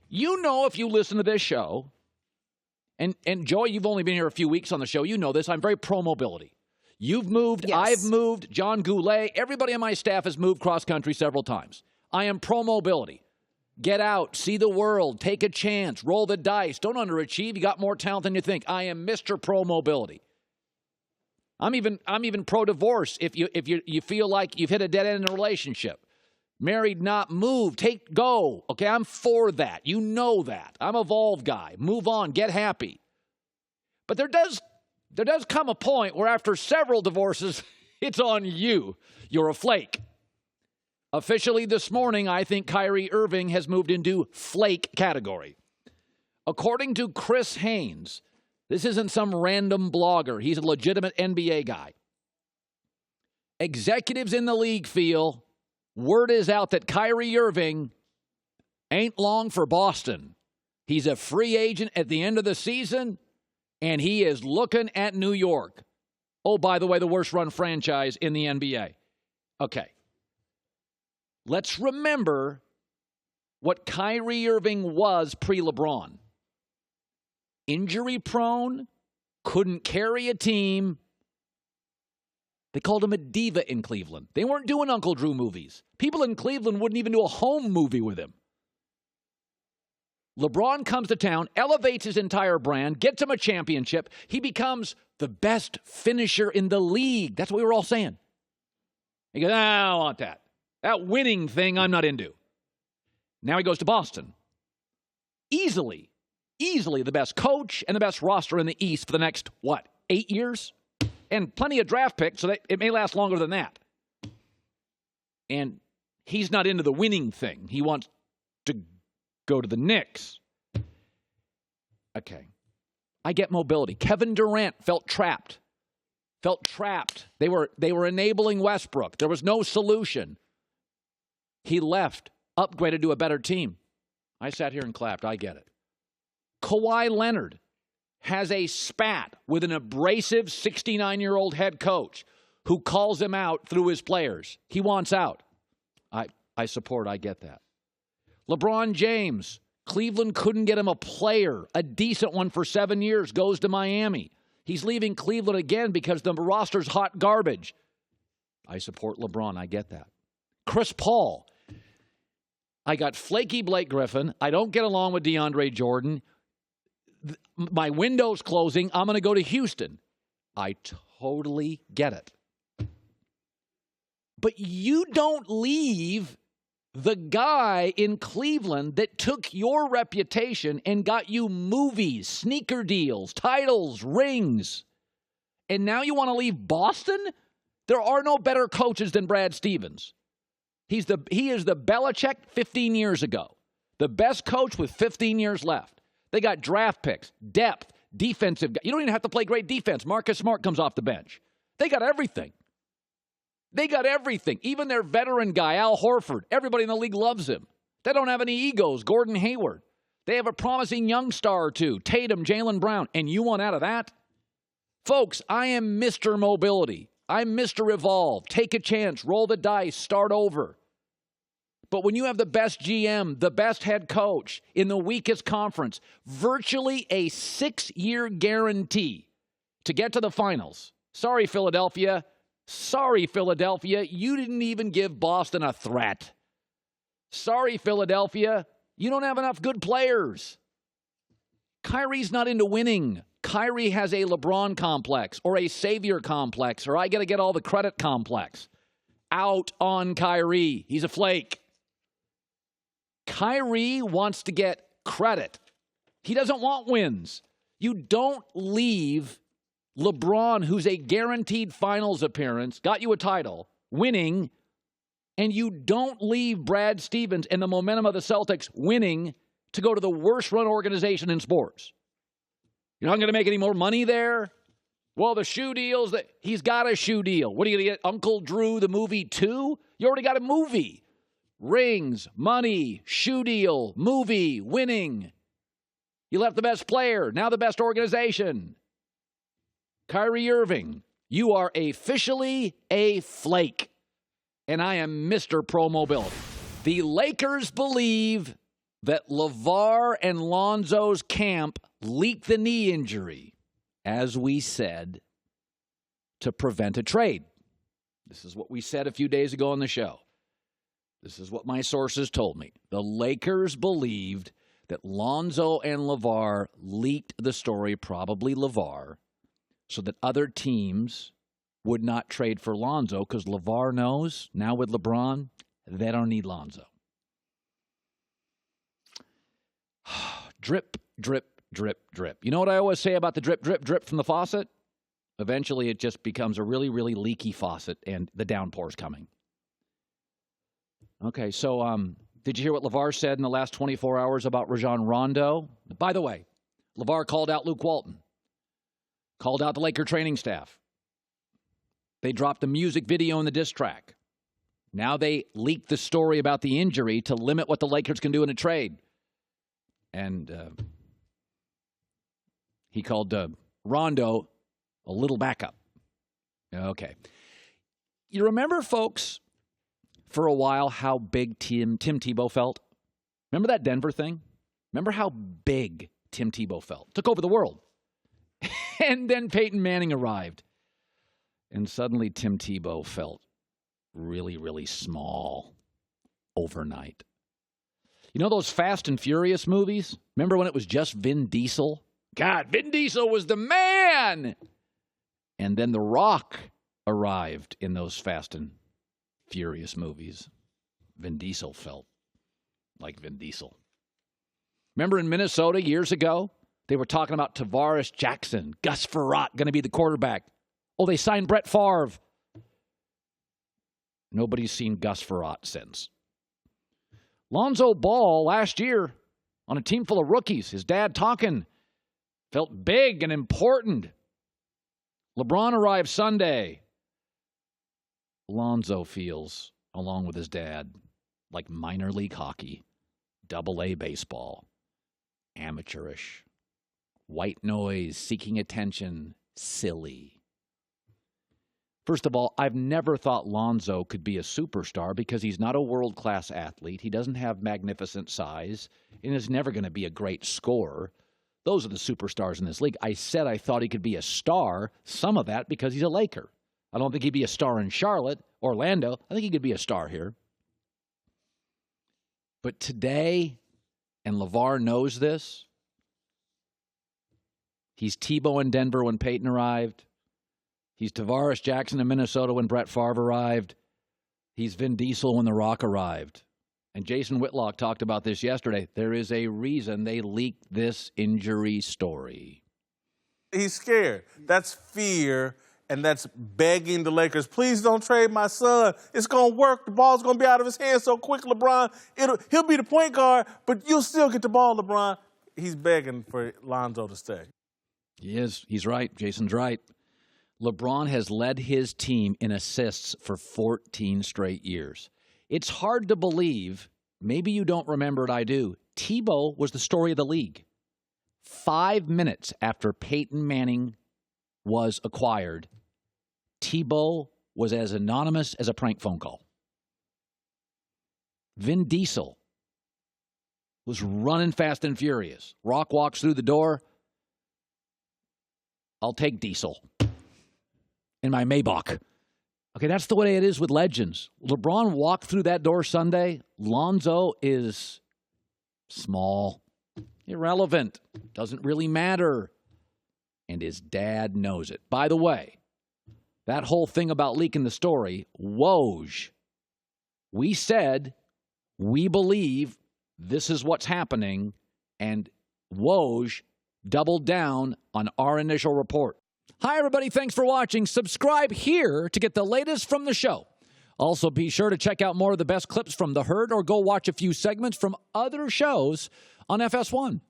You know, if you listen to this show, and Joey, you've only been here a few weeks on the show. You know this. I'm very pro-mobility. You've moved. Yes. I've moved. John Goulet. Everybody on my staff has moved cross-country several times. I am pro-mobility. Get out. See the world. Take a chance. Roll the dice. Don't underachieve. You got more talent than you think. I am Mr. Pro-mobility. I'm even pro-divorce if you feel like you've hit a dead end in a relationship. Married, not move. Go. Okay, I'm for that. You know that. I'm a Volve guy. Move on. Get happy. But there does come a point where after several divorces, it's on you. You're a flake. Officially this morning, I think Kyrie Irving has moved into flake category. According to Chris Haynes, this isn't some random blogger. He's a legitimate NBA guy. Executives in the league feel word is out that Kyrie Irving ain't long for Boston. He's a free agent at the end of the season, and he is looking at New York. Oh, by the way, the worst-run franchise in the NBA. Okay. Let's remember what Kyrie Irving was pre-LeBron. Injury-prone, couldn't carry a team. They called him a diva in Cleveland. They weren't doing Uncle Drew movies. People in Cleveland wouldn't even do a home movie with him. LeBron comes to town, elevates his entire brand, gets him a championship. He becomes the best finisher in the league. That's what we were all saying. He goes, I don't want that. That winning thing I'm not into. Now he goes to Boston. Easily the best coach and the best roster in the East for the next, 8 years? And plenty of draft picks, so it may last longer than that. And he's not into the winning thing. He wants to go to the Knicks. Okay. I get mobility. Kevin Durant felt trapped. They were enabling Westbrook. There was no solution. He left, upgraded to a better team. I sat here and clapped. I get it. Kawhi Leonard has a spat with an abrasive 69-year-old head coach who calls him out through his players. He wants out. I support. I get that. LeBron James, Cleveland couldn't get him a player, a decent one for 7 years, goes to Miami. He's leaving Cleveland again because the roster's hot garbage. I support LeBron. I get that. Chris Paul. I got flaky Blake Griffin. I don't get along with DeAndre Jordan. My window's closing. I'm going to go to Houston. I totally get it. But you don't leave the guy in Cleveland that took your reputation and got you movies, sneaker deals, titles, rings. And now you want to leave Boston? There are no better coaches than Brad Stevens. He is the Belichick 15 years ago. The best coach with 15 years left. They got draft picks, depth, defensive. You don't even have to play great defense. Marcus Smart comes off the bench. They got everything. Even their veteran guy, Al Horford. Everybody in the league loves him. They don't have any egos. Gordon Hayward. They have a promising young star or two. Tatum, Jaylen Brown. And you want out of that? Folks, I am Mr. Mobility. I'm Mr. Evolve. Take a chance. Roll the dice. Start over. But when you have the best GM, the best head coach in the weakest conference, virtually a 6-year guarantee to get to the finals. Sorry, Philadelphia. You didn't even give Boston a threat. Sorry, Philadelphia. You don't have enough good players. Kyrie's not into winning. Kyrie has a LeBron complex or a savior complex or I got to get all the credit complex. Out on Kyrie. He's a flake. Kyrie wants to get credit. He doesn't want wins. You don't leave LeBron, who's a guaranteed finals appearance, got you a title, winning, and you don't leave Brad Stevens and the momentum of the Celtics winning to go to the worst-run organization in sports. You're not going to make any more money there? Well, the shoe deals, he's got a shoe deal. What are you going to get, Uncle Drew the movie 2? You already got a movie. Rings, money, shoe deal, movie, winning. You left the best player, now the best organization. Kyrie Irving, you are officially a flake. And I am Mr. Pro Mobility. The Lakers believe that LaVar and Lonzo's camp leaked the knee injury, as we said, to prevent a trade. This is what we said a few days ago on the show. This is what my sources told me. The Lakers believed that Lonzo and LaVar leaked the story, probably LaVar, so that other teams would not trade for Lonzo because LaVar knows, now with LeBron, they don't need Lonzo. Drip, drip, drip, drip. You know what I always say about the drip, drip, drip from the faucet? Eventually it just becomes a really, really leaky faucet and the downpour's coming. Okay, so did you hear what LaVar said in the last 24 hours about Rajon Rondo? By the way, LaVar called out Luke Walton, called out the Laker training staff. They dropped a music video in the diss track. Now they leaked the story about the injury to limit what the Lakers can do in a trade. And he called Rondo a little backup. Okay. You remember, folks, for a while how big Tim Tebow felt? Remember that Denver thing? Remember how big Tim Tebow felt? Took over the world. And then Peyton Manning arrived. And suddenly Tim Tebow felt really, really small overnight. You know those Fast and Furious movies? Remember when it was just Vin Diesel? God, Vin Diesel was the man! And then The Rock arrived in those Fast and Furious movies. Vin Diesel felt like Vin Diesel. Remember in Minnesota years ago? They were talking about Tavares Jackson, Gus Frerotte going to be the quarterback. Oh, they signed Brett Favre. Nobody's seen Gus Frerotte since. Lonzo Ball last year on a team full of rookies, his dad talking, felt big and important. LeBron arrived Sunday. Lonzo feels, along with his dad, like minor league hockey, double-A baseball, amateurish, white noise, seeking attention, silly. First of all, I've never thought Lonzo could be a superstar because he's not a world-class athlete. He doesn't have magnificent size and is never going to be a great scorer. Those are the superstars in this league. I said I thought he could be a star, some of that because he's a Laker. I don't think he'd be a star in Charlotte, Orlando. I think he could be a star here. But today, and LaVar knows this, he's Tebow in Denver when Peyton arrived. He's Tavares Jackson in Minnesota when Brett Favre arrived. He's Vin Diesel when The Rock arrived. And Jason Whitlock talked about this yesterday. There is a reason they leaked this injury story. He's scared. That's fear, and that's begging the Lakers, please don't trade my son. It's going to work. The ball's going to be out of his hands so quick, LeBron. He'll be the point guard, but you'll still get the ball, LeBron. He's begging for Lonzo to stay. He is. He's right. Jason's right. LeBron has led his team in assists for 14 straight years. It's hard to believe, maybe you don't remember it, I do. Tebow was the story of the league. 5 minutes after Peyton Manning was acquired, Tebow was as anonymous as a prank phone call. Vin Diesel was running fast and furious. Rock walks through the door. I'll take Diesel in my Maybach. Okay, that's the way it is with legends. LeBron walked through that door Sunday. Lonzo is small, irrelevant, doesn't really matter. And his dad knows it. By the way, that whole thing about leaking the story, Woj, we said, we believe this is what's happening, and Woj doubled down on our initial report. Hi, everybody. Thanks for watching. Subscribe here to get the latest from the show. Also, be sure to check out more of the best clips from The Herd or go watch a few segments from other shows on FS1.